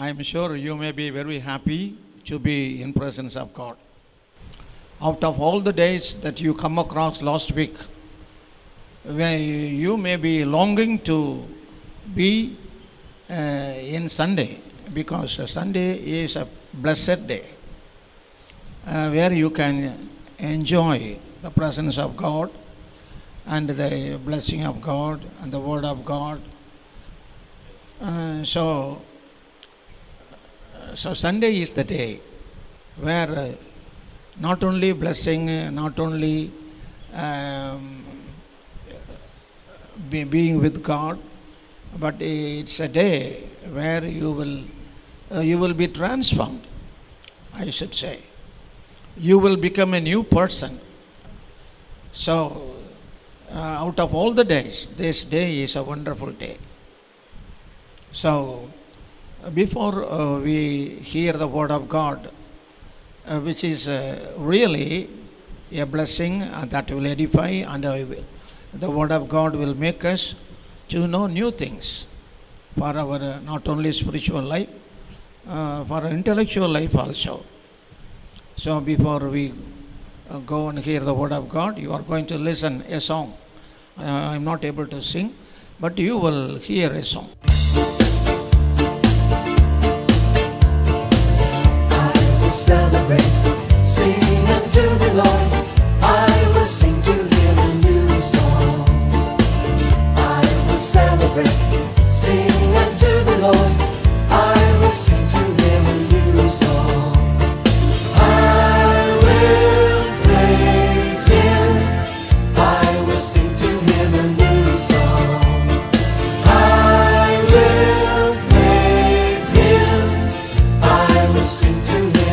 I am sure you may be very happy to be in presence of God. Out of all the days that you come across last week, where you may be longing to be in Sunday, because Sunday is a blessed day where you can enjoy the presence of God and the blessing of God and the word of God. So Sunday is the day where not only blessing, not only being with God, but it's a day where you will be transformed, I should say. You will become a new person. So out of all the days, this day is a wonderful day. So before we hear the word of God, which is really a blessing that will edify, and the word of God will make us to know new things for our not only spiritual life, for our intellectual life also. So before we go and hear the word of God, you are going to listen a song. I am not able to sing, but you will hear a song. Celebrate, sing unto the Lord. I will sing to Him a new song. I will celebrate, sing unto the Lord. I will sing to Him a new song. I will praise Him. I will sing to Him a new song. I will praise Him. I will sing to Him.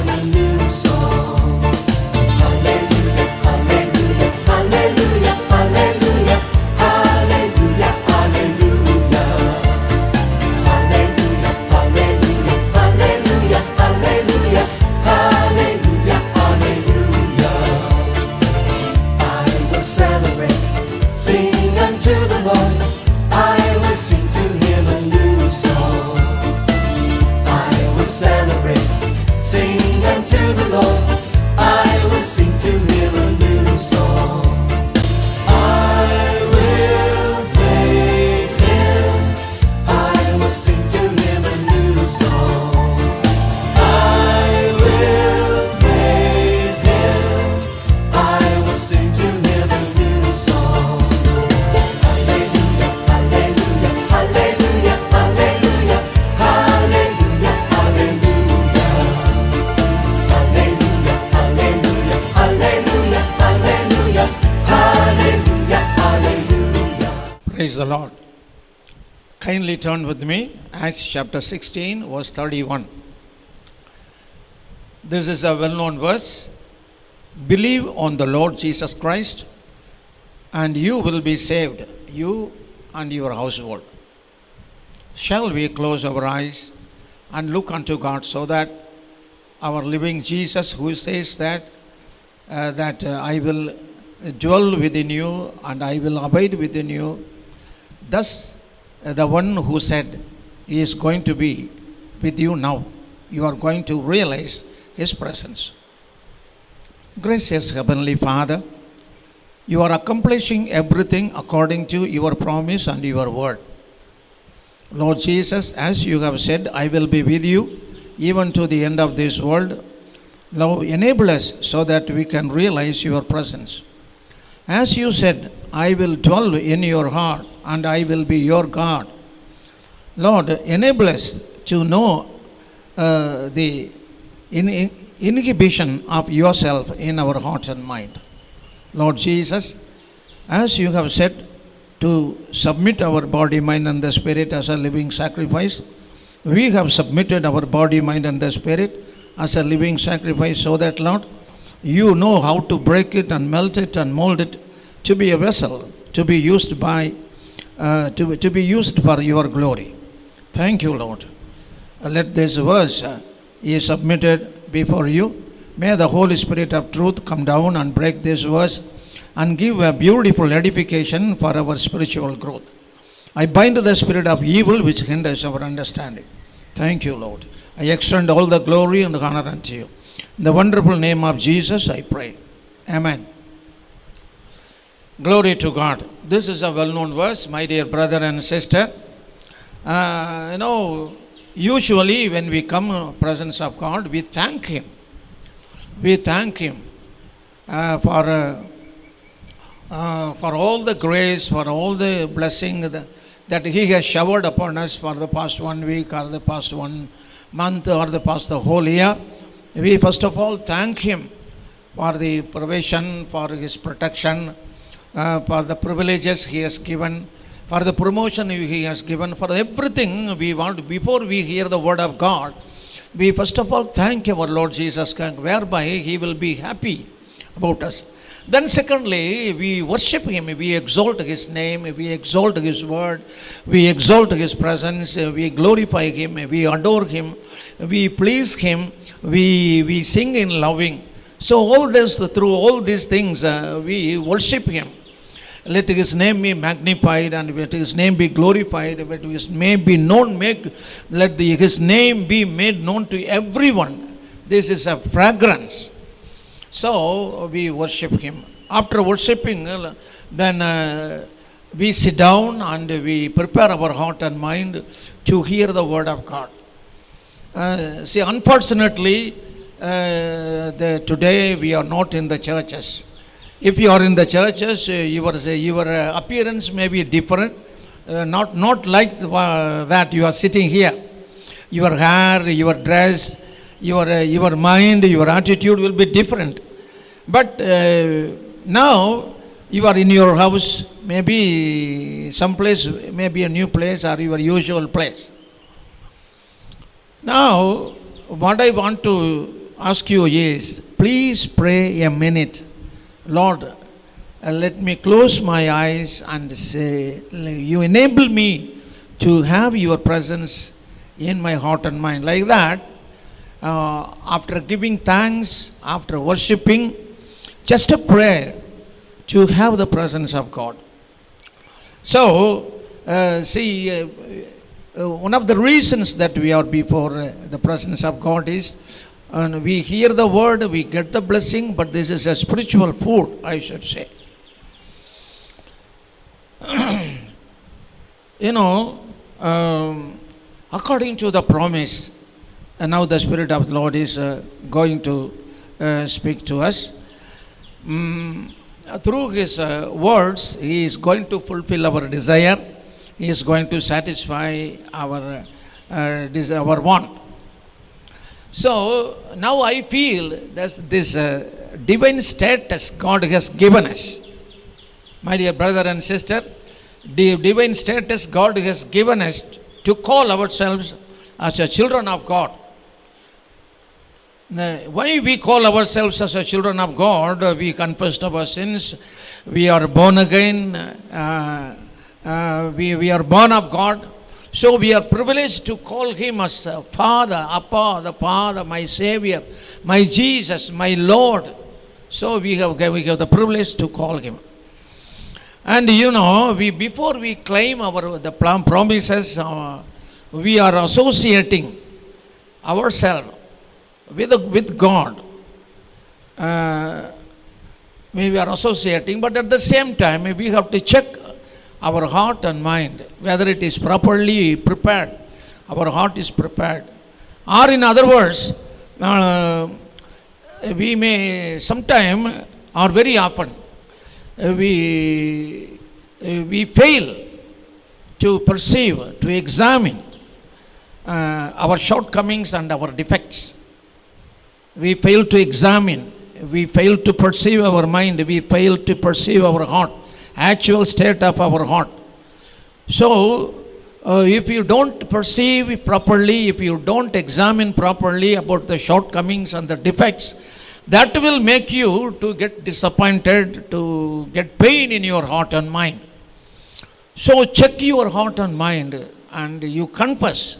Praise the Lord. Kindly turn with me, Acts chapter 16, verse 31. This is a well-known verse. Believe on the Lord Jesus Christ, and you will be saved, you and your household. Shall we close our eyes and look unto God, so that our living Jesus, who says that I will dwell within you and I will abide within you, thus the one who said he is going to be with you now, you are going to realize his presence. Gracious Heavenly Father, you are accomplishing everything according to your promise and your word. Lord Jesus, as you have said, I will be with you even to the end of this world. Now enable us so that we can realize your presence. As you said, I will dwell in your heart and I will be your God. Lord, enable us to know the inhibition of yourself in our heart and mind. Lord Jesus, as you have said, to submit our body, mind and the spirit as a living sacrifice, we have submitted our body, mind and the spirit as a living sacrifice, so that, Lord, you know how to break it and melt it and mold it to be a vessel, to be used by, to be used for your glory. Thank you, Lord. Let this verse be submitted before you. May the Holy Spirit of truth come down and break this verse and give a beautiful edification for our spiritual growth. I bind the spirit of evil which hinders our understanding. Thank you, Lord. I extend all the glory and honor unto you. In the wonderful name of Jesus, I pray. Amen. Glory to God. This is a well-known verse, my dear brother and sister. Usually when we come in the presence of God, we thank Him. We thank Him for all the grace, for all the blessing that He has showered upon us for the past 1 week or the past 1 month or the past the whole year. We first of all thank Him for the provision, for His protection, for the privileges He has given, for the promotion He has given, for everything we want. Before we hear the word of God, we first of all thank our Lord Jesus Christ, whereby He will be happy about us. Then secondly, we worship Him, we exalt His name, we exalt His word, we exalt His presence, we glorify Him, we adore Him, we please Him, we sing in loving. So all this, through all these things, we worship Him. Let His name be magnified and let His name be glorified, let His name be known, let His name be made known to everyone. This is a fragrance. So we worship Him. After worshiping, then we sit down and we prepare our heart and mind to hear the word of God. Unfortunately, today we are not in the churches. If you are in the churches, your appearance may be different, not like that you are sitting here. Your hair, your dress, your mind, your attitude will be different. But now you are in your house, maybe someplace, maybe a new place or your usual place. Now, what I want to ask you is, please pray a minute. Lord, let me close my eyes and say, you enable me to have your presence in my heart and mind. Like that, after giving thanks, after worshipping, just a prayer to have the presence of God. So, one of the reasons that we are before the presence of God is, we hear the word, we get the blessing, but this is a spiritual food, I should say. According to the promise, and now the Spirit of the Lord is going to speak to us. Through His words, He is going to fulfill our desire. He is going to satisfy our want. So now I feel that this divine status God has given us. My dear brother and sister, the divine status God has given us to call ourselves as a children of God. Why we call ourselves as a children of God? We confessed our sins. We are born again. We are born of God. So we are privileged to call Him as Father, Appa, the Father, my Savior, my Jesus, my Lord. So we have the privilege to call Him. And before we claim the promises, we are associating ourselves with God. We are associating, but at the same time, we have to check our heart and mind, whether it is properly prepared. Our heart is prepared. Or in other words, we may sometime or very often, we fail to perceive, to examine our shortcomings and our defects. We fail to examine, we fail to perceive our mind, we fail to perceive our heart, actual state of our heart. So, if you don't perceive properly, if you don't examine properly about the shortcomings and the defects, that will make you to get disappointed, to get pain in your heart and mind. So check your heart and mind and you confess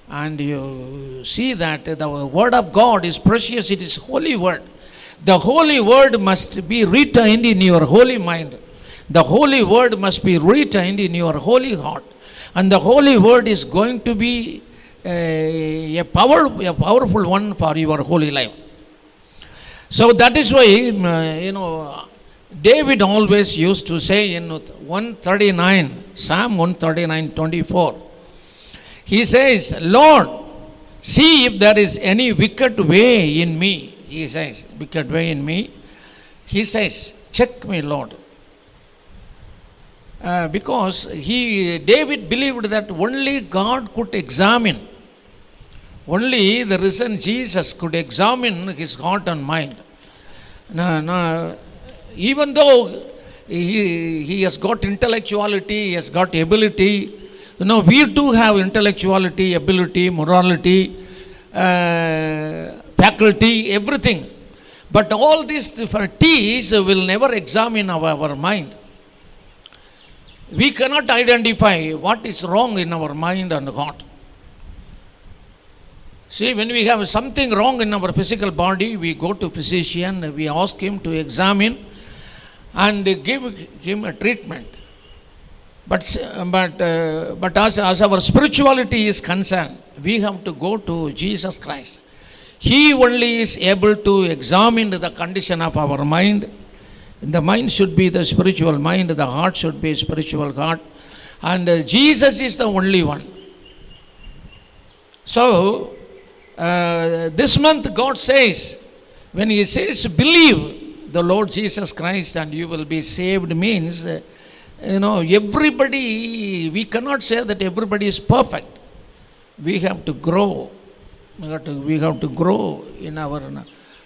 and you see that the word of God is precious, it is holy word. The holy word must be retained in your holy mind. The holy word must be retained in your holy heart. And the holy word is going to be a powerful one for your holy life. So that is why, David always used to say in 139, Psalm 139:24, he says, Lord, see if there is any wicked way in me. He says, wicked way in me. He says, check me, Lord. Because David believed that only God could examine. Only the risen Jesus could examine his heart and mind. Even though he has got intellectuality, he has got ability, we too have intellectuality, ability, morality, faculty, everything. But all these T's will never examine our mind. We cannot identify what is wrong in our mind and heart. See, when we have something wrong in our physical body, we go to physician, we ask him to examine and give him a treatment. But as our spirituality is concerned, we have to go to Jesus Christ. He only is able to examine the condition of our mind. The mind should be the spiritual mind, the heart should be spiritual heart, and Jesus is the only one. So, this month God says, when He says, believe the Lord Jesus Christ and you will be saved, means, everybody, we cannot say that everybody is perfect. We have to grow. We have to grow in our...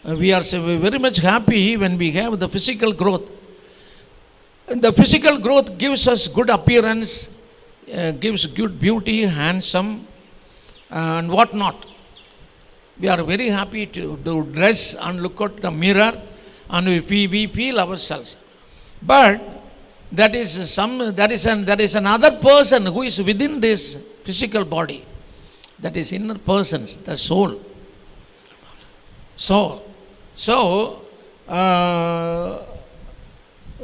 We are very much happy when we have the physical growth. And the physical growth gives us good appearance, gives good beauty, handsome, and what not. We are very happy to dress and look at the mirror, and we feel ourselves. But that is another person who is within this physical body. That is inner persons, the soul. So,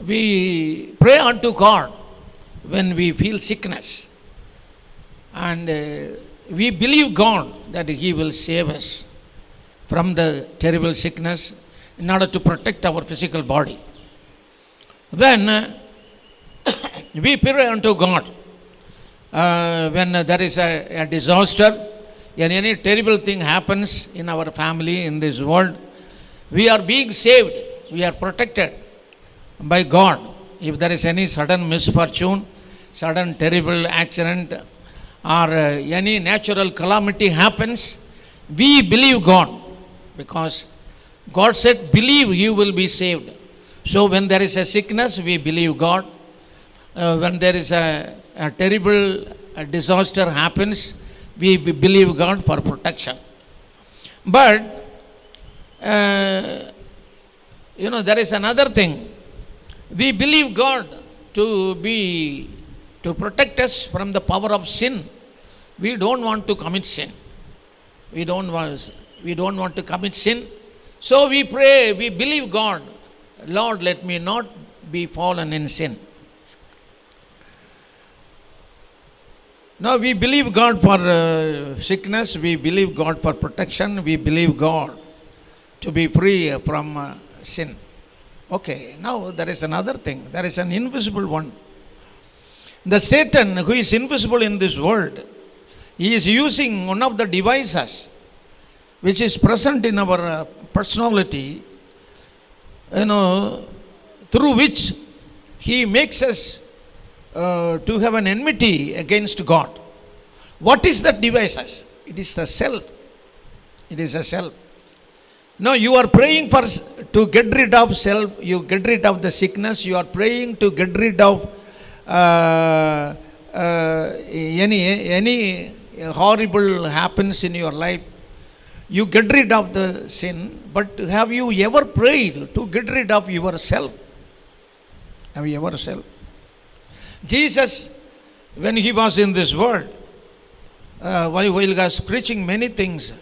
we pray unto God when we feel sickness, and we believe God that He will save us from the terrible sickness in order to protect our physical body. Then we pray unto God when there is a disaster and any terrible thing happens in our family, in this world. We are being saved, we are protected by God. If there is any sudden misfortune, sudden terrible accident, or any natural calamity happens, we believe God, because God said, believe you will be saved. So when there is a sickness, we believe God. When there is a terrible disaster happens, we believe God for protection. But there is another thing. We believe God to protect us from the power of sin. We don't want to commit sin. We don't want to commit sin. So we pray, we believe God, Lord, let me not be fallen in sin. Now we believe God for sickness, we believe God for protection, we believe God to be free from sin. Okay, now there is another thing. There is an invisible one. The Satan, who is invisible in this world, he is using one of the devices which is present in our personality, through which he makes us to have an enmity against God. What is that devices? It is the self. It is a self. Now you are praying to get rid of self, you get rid of the sickness, you are praying to get rid of any horrible happens in your life. You get rid of the sin, but have you ever prayed to get rid of yourself? Have you ever self? Jesus, when he was in this world, while he was preaching many things,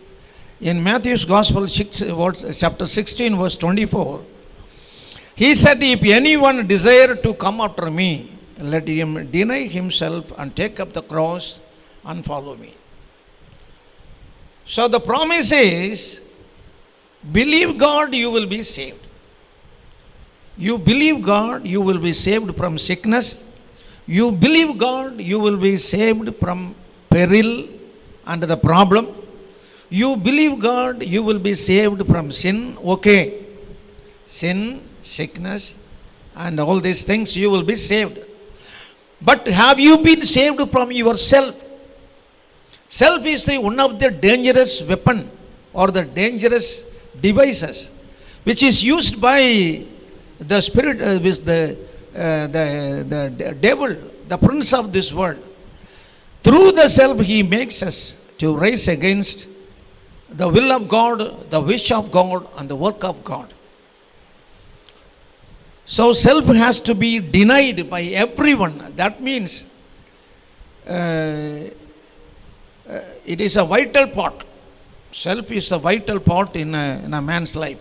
in Matthew's Gospel, chapter 16, verse 24, he said, if anyone desire to come after me, let him deny himself and take up the cross and follow me. So the promise is, believe God, you will be saved. You believe God, you will be saved from sickness. You believe God, you will be saved from peril and the problem. You believe God, you will be saved from sin. Okay. Sin, sickness, and all these things, you will be saved. But have you been saved from yourself? Self is one of the dangerous weapon or the dangerous devices which is used by the spirit, with the devil, the prince of this world. Through the self, he makes us to rise against the will of God, the wish of God, and the work of God. So self has to be denied by everyone. That means it is a vital part. Self is a vital part in a man's life.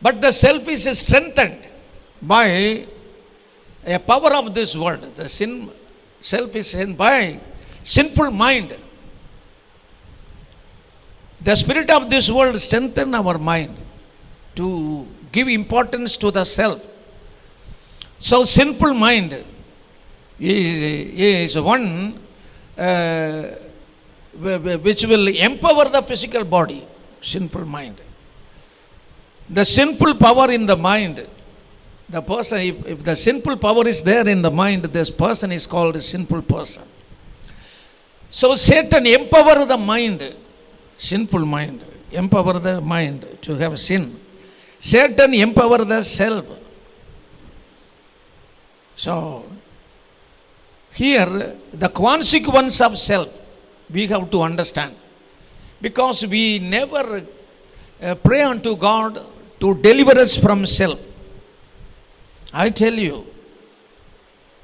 But the self is strengthened by a power of this world. The self is strengthened by sinful mind. The spirit of this world strengthens our mind to give importance to the self. So sinful mind is one which will empower the physical body. Sinful mind. The sinful power in the mind, the person, if the sinful power is there in the mind, this person is called a sinful person. So Satan empower the mind, sinful mind, empower the mind to have sin. Satan empower the self. So here the consequence of self we have to understand, because we never pray unto God to deliver us from self. I tell you,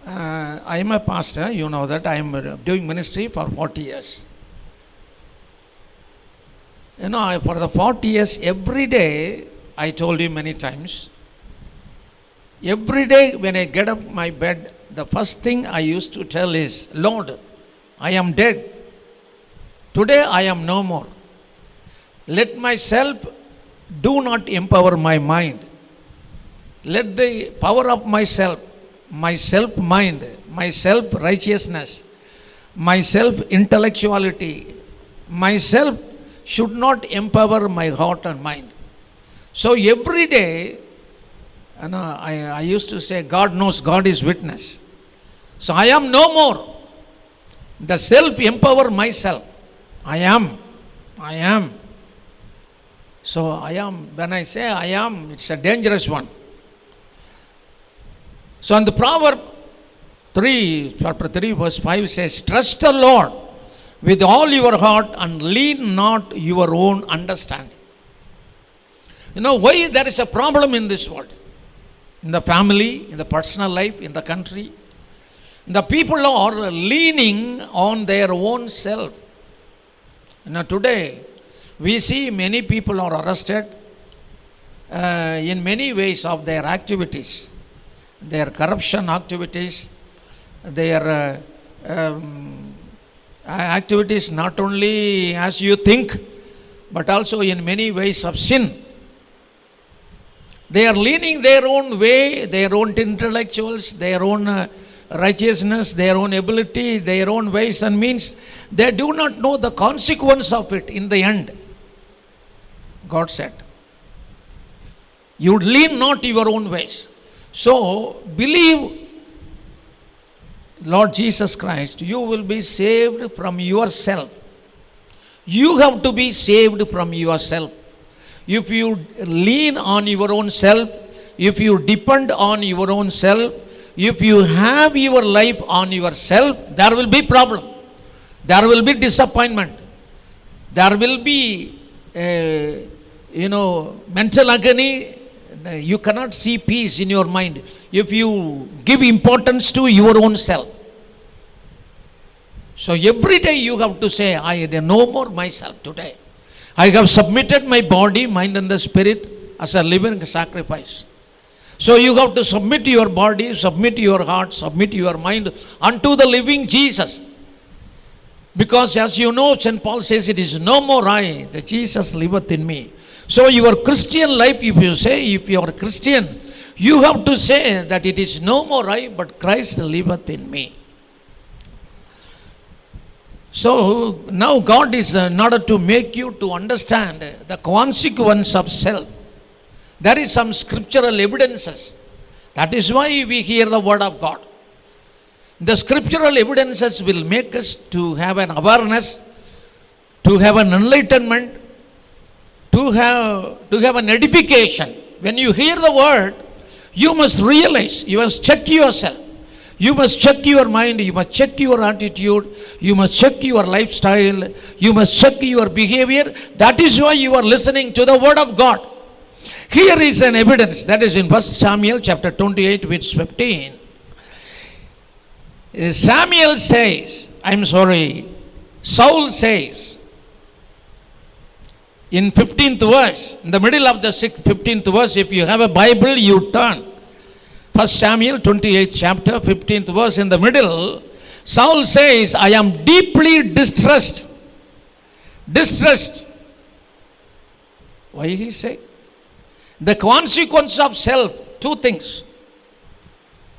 I am a pastor, you know that. I am doing ministry for 40 years. You know, for the 40 years, every day, I told you many times, every day when I get up my bed, the first thing I used to tell is, Lord, I am dead. Today I am no more. Let myself do not empower my mind. Let the power of myself, my self-mind, my self-righteousness, my self-intellectuality, myself should not empower my heart and mind. So every day, I used to say, God knows, God is witness. So I am no more. The self empower myself. I am. So I am, when I say I am, it's a dangerous one. So in the Proverb 3, chapter 3, verse 5 says, trust the Lord with all your heart and lean not your own understanding. You know why there is a problem in this world? In the family, in the personal life, in the country. The people are leaning on their own self. You know, today, we see many people are arrested in many ways of their activities, their corruption activities, their activities not only as you think, but also in many ways of sin. They are leaning their own way, their own intellectuals, their own righteousness, their own ability, their own ways and means. They do not know the consequence of it in the end. God said, you lean not your own ways. So, believe Lord Jesus Christ, you will be saved from yourself. You have to be saved from yourself. If you lean on your own self, if you depend on your own self, if you have your life on yourself, there will be problem. There will be disappointment. There will be, mental agony. You cannot see peace in your mind if you give importance to your own self. So every day you have to say, I no more myself today. I have submitted my body, mind and the spirit as a living sacrifice. So you have to submit your body, submit your heart, submit your mind unto the living Jesus. Because as you know, St. Paul says, it is no more I, that Jesus liveth in me. So your Christian life, if you are a Christian, you have to say that it is no more I, but Christ liveth in me. So now God is in order to make you to understand the consequence of self. There is some scriptural evidences. That is why we hear the word of God. The scriptural evidences will make us to have an awareness, to have an enlightenment, to have an edification. When you hear the word, you must realize, you must check yourself. You must check your mind, you must check your attitude, you must check your lifestyle, you must check your behavior. That is why you are listening to the word of God. Here is an evidence, that is in 1 Samuel chapter 28 verse 15. Saul says, in 15th verse, in the middle of the 15th verse, if you have a Bible, you turn. 1 Samuel 28th chapter, 15th verse, in the middle, Saul says, I am deeply distressed. Distressed. Why he say? The consequence of self, two things.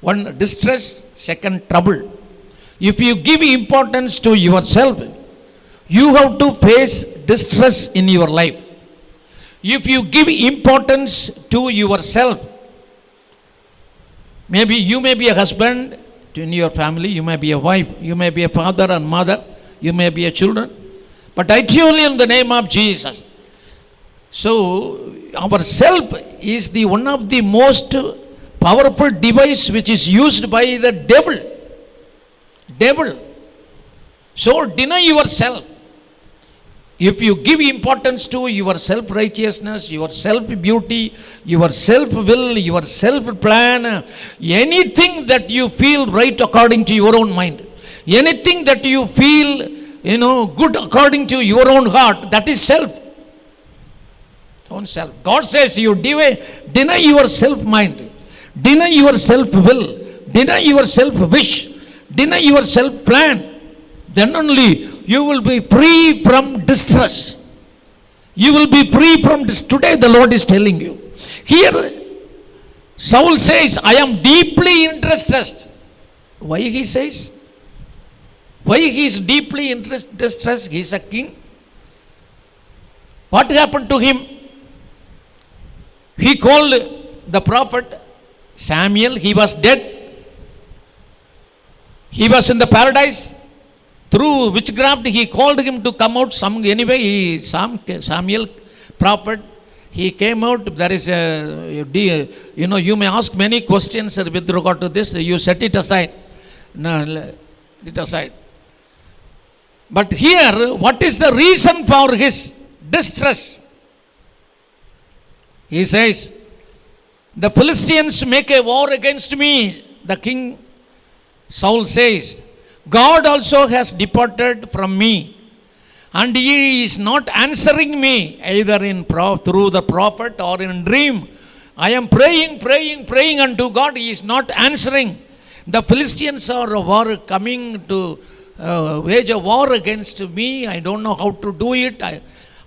One, distress. Second, trouble. If you give importance to yourself, you have to face distress in your life. If you give importance to yourself, maybe you may be a husband in your family, you may be a wife, you may be a father and mother, you may be a children. But I tell you in the name of Jesus. So, our self is the one of the most powerful device which is used by the devil. So deny yourself. If you give importance to your self-righteousness, your self-beauty, your self-will, your self-plan, anything that you feel right according to your own mind, anything that you feel, good according to your own heart, that is self. Own self. God says you deny your self-mind, deny your self-will, deny your self-wish, deny your self-plan. Then only you will be free from distress. You will be free from this. Today the Lord is telling you. Here Saul says, I am deeply distressed. Why he says? Why he is deeply distressed? He is a king. What happened to him? He called the prophet Samuel. He was dead. He was in the paradise. Through witchcraft, he called him to come out. Samuel, prophet, he came out. There is you may ask many questions with regard to this. You set it aside. No, it aside. But here, what is the reason for his distress? He says, the Philistines make a war against me. The king Saul says, God also has departed from me, and he is not answering me either through the prophet or in dream. I am praying unto God. He is not answering. The Philistines are coming to wage a war against me. I don't know how to do it.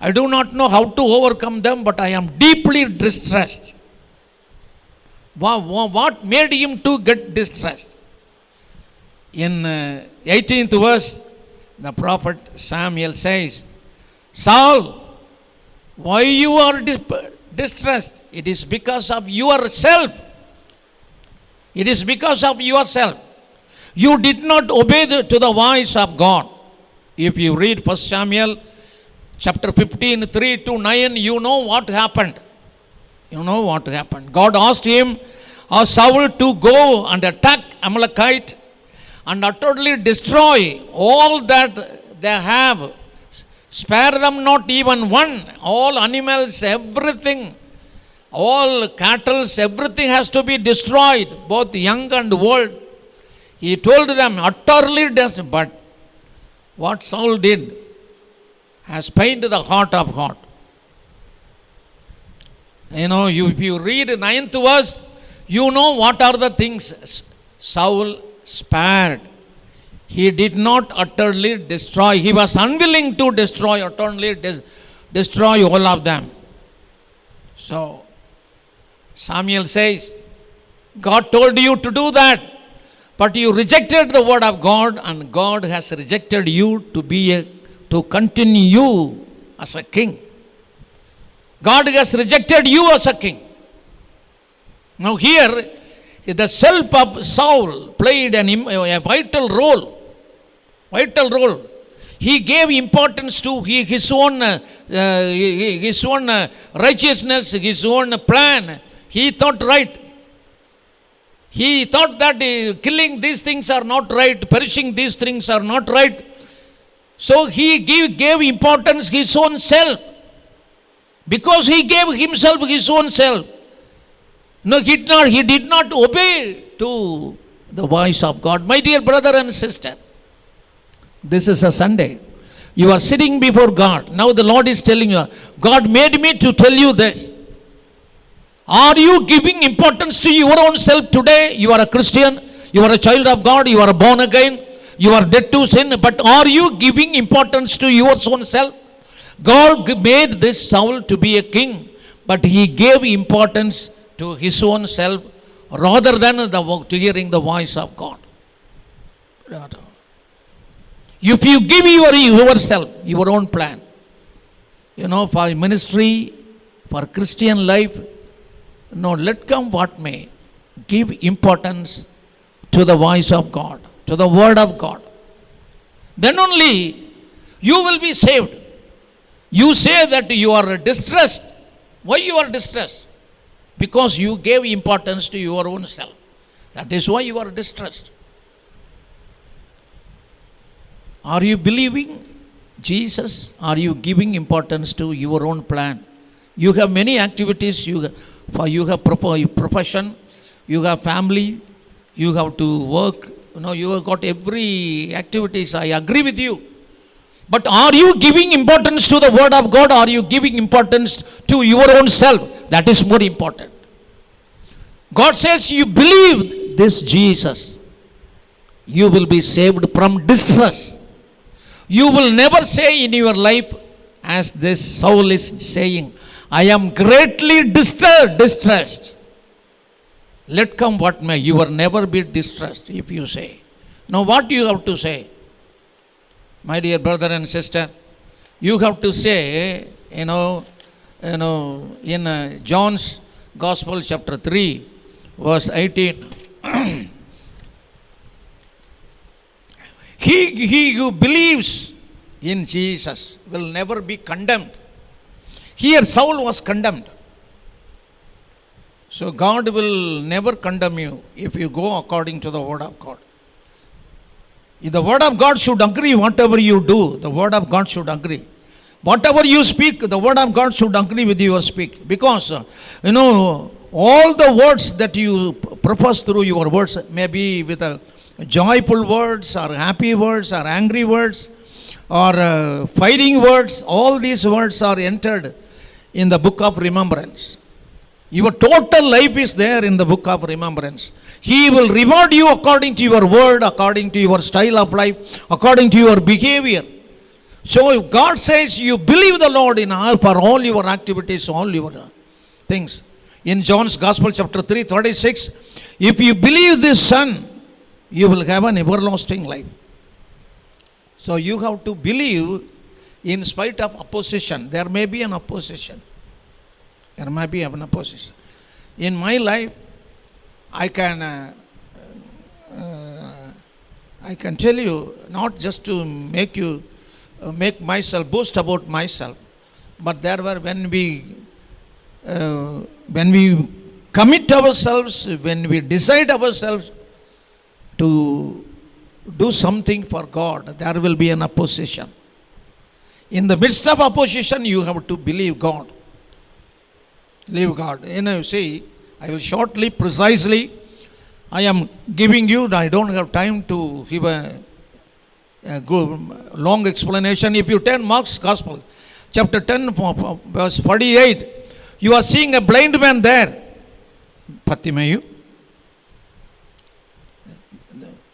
I do not know how to overcome them, but I am deeply distressed. What made him to get distressed? In 18th verse, the prophet Samuel says, Saul, why you are distressed? It is because of yourself. It is because of yourself. You did not obey to the voice of God. If you read 1 Samuel chapter 15, 3 to 9, you know what happened. You know what happened. God asked him, Saul, to go and attack Amalekite and utterly destroy all that they have. Spare them not even one. All animals, everything, all cattle, everything has to be destroyed, both young and old. He told them utterly destroy. But what Saul did has pained the heart of God. If you read 9th verse, you know what are the things Saul spared. He did not utterly destroy. He was unwilling to destroy, utterly destroy all of them. So, Samuel says, God told you to do that, but you rejected the word of God, and God has rejected you to continue as a king. God has rejected you as a king. Now here, the self of Saul played a vital role. He gave importance to his own righteousness, his own plan. He thought right. He thought that killing these things are not right, perishing these things are not right. So he gave importance his own self. Because he gave himself his own self. No, he did not obey to the voice of God. My dear brother and sister, this is a Sunday. You are sitting before God. Now the Lord is telling you, God made me to tell you this. Are you giving importance to your own self today? You are a Christian. You are a child of God. You are born again. You are dead to sin. But are you giving importance to your own self? God made this Saul to be a king, but he gave importance to his own self rather than to hearing the voice of God. If you give yourself, your own plan, for ministry, for Christian life, let come what may, give importance to the voice of God, to the word of God. Then only you will be saved. You say that you are distressed. Why you are distressed? Because you gave importance to your own self. That is why you are distressed. Are you believing Jesus? Are you giving importance to your own plan? You have many activities. You have profession. You have family. You have to work. You have got every activities. I agree with you. But are you giving importance to the word of God? Or are you giving importance to your own self? That is more important. God says, you believe this Jesus, you will be saved from distress. You will never say in your life, as this Saul is saying, I am greatly distressed. Let come what may, you will never be distressed if you say. Now what do you have to say? My dear brother and sister, you have to say, in John's Gospel chapter 3, verse 18, he who believes in Jesus will never be condemned. Here Saul was condemned. So God will never condemn you if you go according to the word of God. If the word of God should agree, whatever you do, the word of God should agree. Whatever you speak, the word of God should agree with your speak. Because, all the words that you profess through your words may be with joyful words or happy words or angry words or fighting words. All these words are entered in the book of remembrance. Your total life is there in the book of remembrance. He will reward you according to your word, according to your style of life, according to your behavior. So if God says you believe the Lord for all your activities, all your things. In John's Gospel chapter 3, 36, if you believe this Son, you will have an everlasting life. So you have to believe in spite of opposition. There may be an opposition. There might be an opposition. In my life, I can tell you, not just to make myself boast about myself, but there were when we commit ourselves, when we decide ourselves to do something for God, there will be an opposition. In the midst of opposition, you have to believe God. Believe God. See, I will shortly, precisely, I am giving you, I don't have time to give a long explanation. If you turn Mark's Gospel, chapter 10, verse 48, you are seeing a blind man there. Bartimaeus.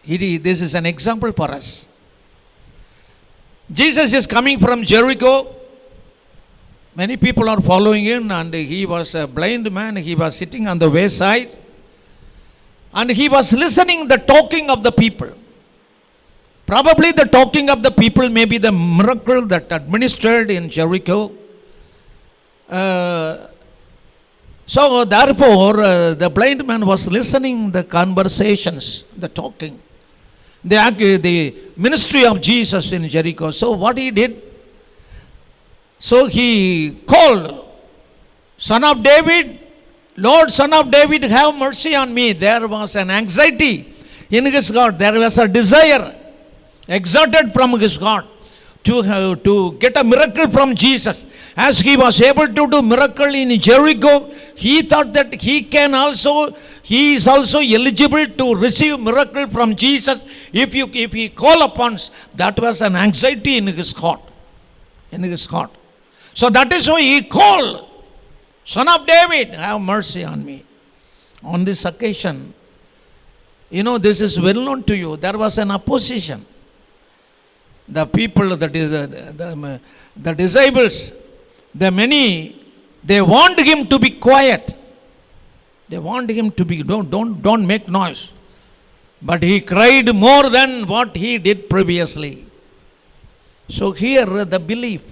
This is an example for us. Jesus is coming from Jericho. Many people are following him, and he was a blind man. He was sitting on the wayside, and he was listening the talking of the people. Probably the talking of the people may be the miracle that administered in Jericho. So therefore, the blind man was listening the conversations, the talking, the ministry of Jesus in Jericho. So what he did? So he called, Son of David, Lord, Son of David, have mercy on me. There was an anxiety in his God. There was a desire exerted from his God to get a miracle from Jesus. As he was able to do miracle in Jericho, he thought that he is also eligible to receive miracle from Jesus if he call upon. That was an anxiety in his heart. So that is why he called, Son of David, have mercy on me. On this occasion, this is well known to you, there was an opposition. The people, the disciples, the many, they want him to be quiet. They want him to be, don't make noise. But he cried more than what he did previously. So here the belief,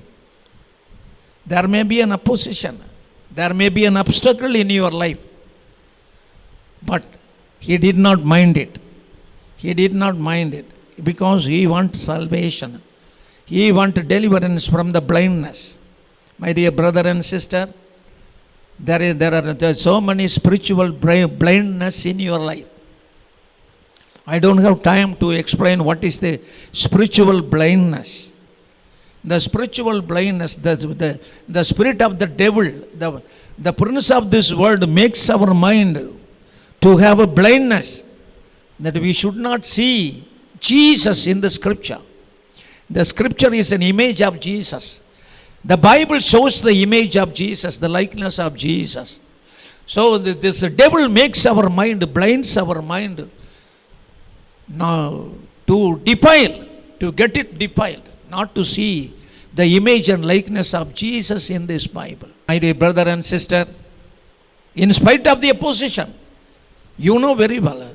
there may be an opposition. There may be an obstacle in your life. But he did not mind it. He did not mind it. Because he wants salvation. He wants deliverance from the blindness. My dear brother and sister, there are so many spiritual blindness in your life. I don't have time to explain what is the spiritual blindness. The spiritual blindness, the spirit of the devil, the prince of this world makes our mind to have a blindness that we should not see Jesus in the scripture. The scripture is an image of Jesus. The Bible shows the image of Jesus, the likeness of Jesus. So this devil makes our mind, blinds our mind now to defile, to get it defiled, not to see the image and likeness of Jesus in this Bible. My dear brother and sister, in spite of the opposition, you know very well,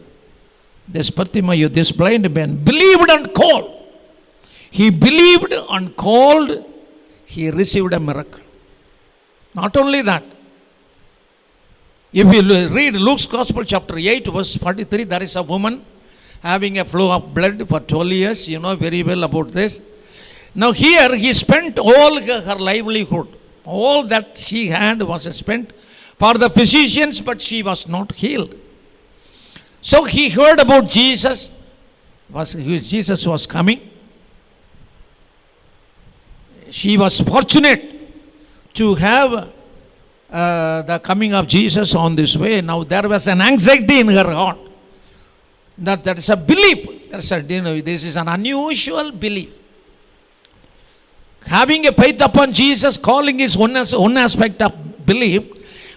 this Bartimaeus, this blind man, believed and called. He believed and called, he received a miracle. Not only that, if you read Luke's Gospel chapter 8 verse 43, there is a woman having a flow of blood for 12 years. You know very well about this. Now here he spent all her livelihood. All that she had was spent for the physicians, but she was not healed. So he heard about Jesus. Jesus was coming. She was fortunate to have the coming of Jesus on this way. Now there was an anxiety in her heart. That is a belief. This is an unusual belief. Having a faith upon Jesus, calling is one aspect of belief.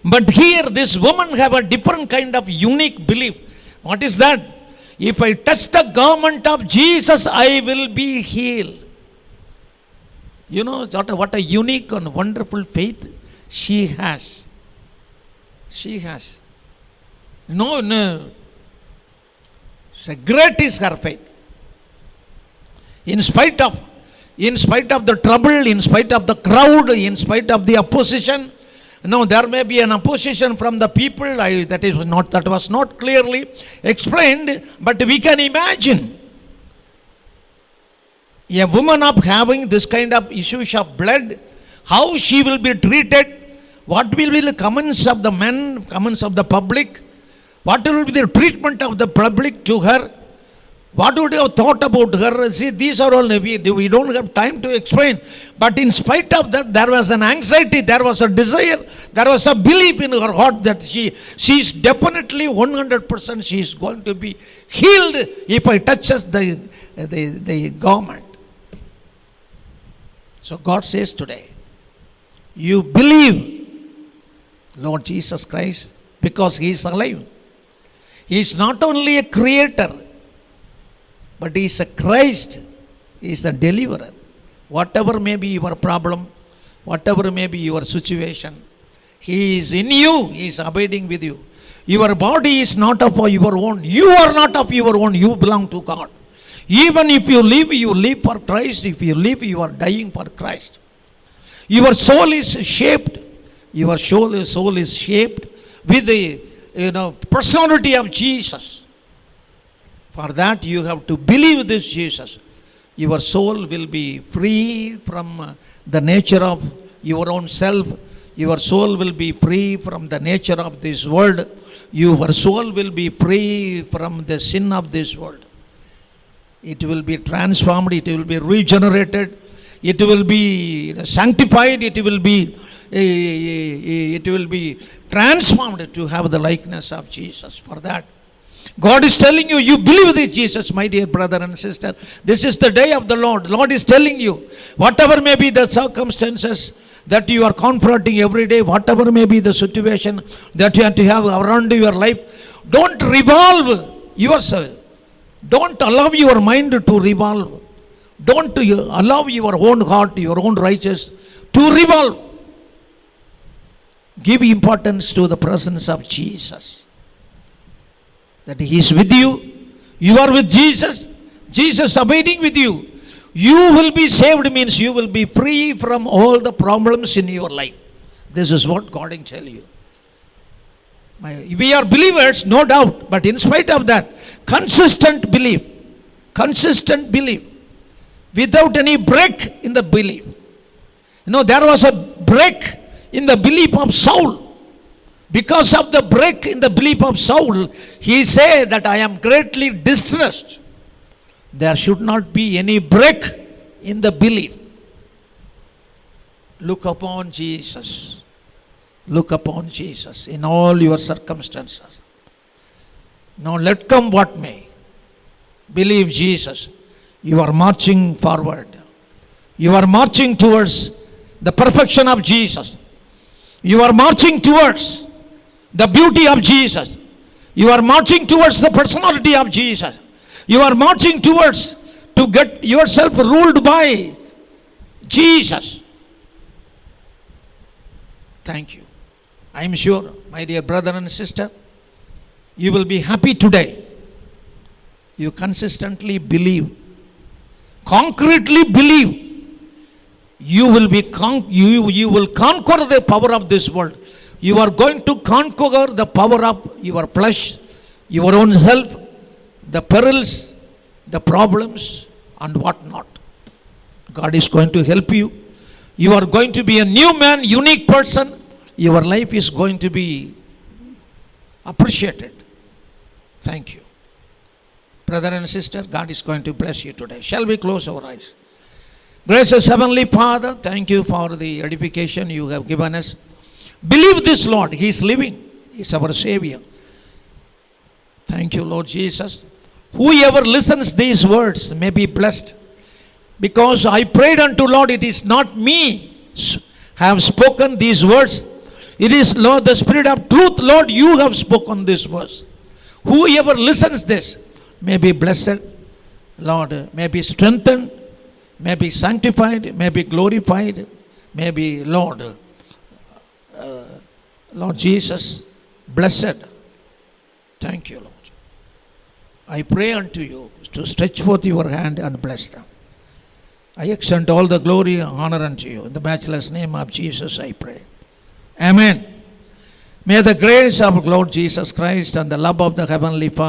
But here this woman have a different kind of unique belief. What is that? If I touch the garment of Jesus, I will be healed. You know what a unique and wonderful faith she has. She has. No. So great is her faith. In spite of the trouble, in spite of the crowd, in spite of the opposition. Now there may be an opposition from the people. That was not clearly explained, but we can imagine a woman of having this kind of issues of blood, how she will be treated, what will be the comments of the men, comments of the public, what will be the treatment of the public to her, what would you have thought about her. See, these are all, we don't have time to explain. But in spite of that, there was an anxiety, there was a desire, there was a belief in her heart that she is definitely 100% she is going to be healed if I touches the garment. So God says today, you believe Lord Jesus Christ because He is alive. He is not only a creator, But He is a Christ. He is the deliverer. Whatever may be your problem, whatever may be your situation, He is in you. He is abiding with you. Your body is not of your own. You are not of your own. You belong to God. Even if you live for Christ. If you live, you are dying for Christ. Your soul is shaped. Your soul is shaped with the personality of Jesus. For that you have to believe this Jesus. Your soul will be free from the nature of your own self. Your soul will be free from the nature of this world. Your soul will be free from the sin of this world. It will be transformed. It will be regenerated. It will be sanctified. It will be transformed to have the likeness of Jesus. For that, God is telling you, you believe this Jesus, my dear brother and sister. This is the day of the Lord. Lord is telling you, whatever may be the circumstances that you are confronting every day, whatever may be the situation that you have to have around your life, don't revolve yourself. Don't allow your mind to revolve. Don't allow your own heart, your own righteous to revolve. Give importance to the presence of Jesus. That He is with you. You are with Jesus. Jesus abiding with you. You will be saved means you will be free from all the problems in your life. This is what God will tell you. We are believers, no doubt. But in spite of that, consistent belief. Consistent belief. Without any break in the belief. There was a break in the belief of Saul. Because of the break in the belief of Saul, he said that I am greatly distressed. There should not be any break in the belief. Look upon Jesus. Look upon Jesus in all your circumstances. Now let come what may. Believe Jesus. You are marching forward. You are marching towards the perfection of Jesus. You are marching towards the beauty of Jesus. You are marching towards the personality of Jesus. You are marching towards to get yourself ruled by Jesus. Thank you. I am sure, my dear brother and sister, you will be happy today. You consistently believe, concretely believe. You will conquer the power of this world. You are going to conquer the power of your flesh, your own self, the perils, the problems, and what not. God is going to help you. You are going to be a new man, unique person. Your life is going to be appreciated. Thank you. Brother and sister, God is going to bless you today. Shall we close our eyes? Gracious Heavenly Father, thank you for the edification you have given us. Believe this, Lord. He is living. He is our Savior. Thank you, Lord Jesus. Whoever listens these words may be blessed. Because I prayed unto Lord, it is not me have spoken these words. It is, Lord, the Spirit of truth. Lord, you have spoken these words. Whoever listens this may be blessed. Lord, may be strengthened, may be sanctified, may be glorified, may be, Lord Jesus, blessed. Thank you, Lord. I pray unto you to stretch forth your hand and bless them. I extend all the glory and honor unto you. In the matchless name of Jesus, I pray. Amen. May the grace of Lord Jesus Christ and the love of the Heavenly Father